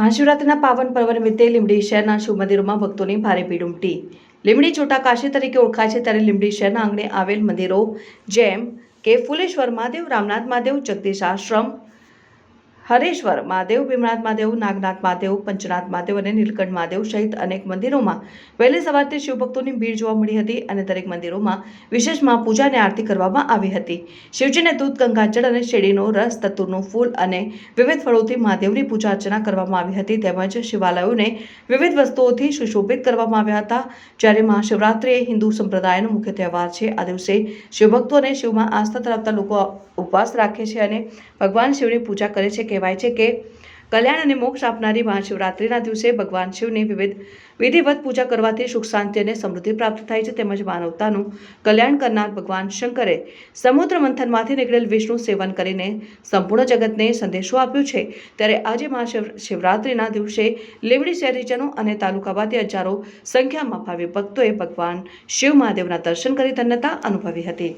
મહાશિવરાત્રિના પાવન પર્વ નિમિત્તે લીંબડી શહેરના શિવ મંદિરોમાં ભક્તોની ભારે ભીડ ઉમટી. લીંબડી ચોટા કાશી તરીકે ઓળખાય છે ત્યારે લીંબડી શહેરના આંગણે આવેલ મંદિરો જેમ કે ફુલેશ્વર મહાદેવ, રામનાથ મહાદેવ, જગદીશ આશ્રમ, હરેશ્વર મહાદેવ, ભીમનાથ મહાદેવ, નાગનાથ મહાદેવ, પંચનાથ મહાદેવ અને નીલકંઠ મહાદેવ સહિત અનેક મંદિરોમાં વહેલી સવારથી શિવભક્તોની ભીડ જોવા મળી હતી અને દરેક મંદિરોમાં વિશેષ મહાપૂજા અને આરતી કરવામાં આવી હતી. શિવજીને દૂધ, ગંગાજળ અને શેરડીનો રસ, ધતૂરનું ફૂલ અને વિવિધ ફળોથી મહાદેવની પૂજા અર્ચના કરવામાં આવી હતી. તેમજ શિવાલયોને વિવિધ વસ્તુઓથી સુશોભિત કરવામાં આવ્યા હતા. જ્યારે મહાશિવરાત્રિ એ હિન્દુ સંપ્રદાયનો મુખ્ય તહેવાર છે. આ દિવસે શિવભક્તો અને શિવમાં આસ્થા ધરાવતા લોકો ઉપવાસ રાખે છે અને ભગવાન શિવની પૂજા કરે છે. કહેવાય છે કે કલ્યાણ અને મોક્ષ આપનારી મહાશિવરાત્રિના દિવસે ભગવાન શિવની વિધિવત પૂજા કરવાથી સુખ, શાંતિ અને સમૃદ્ધિ પ્રાપ્ત થાય છે. તેમજ માનવતાનું કલ્યાણ કરનાર ભગવાન શંકરે સમુદ્ર મંથનમાંથી નીકળેલ વિષ્ણુ સેવન કરીને સંપૂર્ણ જગતને સંદેશો આપ્યો છે. ત્યારે આજે મહાશિવરાત્રિના દિવસે લીંબડી શહેરીજનો અને તાલુકાવાદી હજારો સંખ્યામાં ભાવિ ભક્તોએ ભગવાન શિવ મહાદેવના દર્શન કરી ધન્યતા અનુભવી હતી.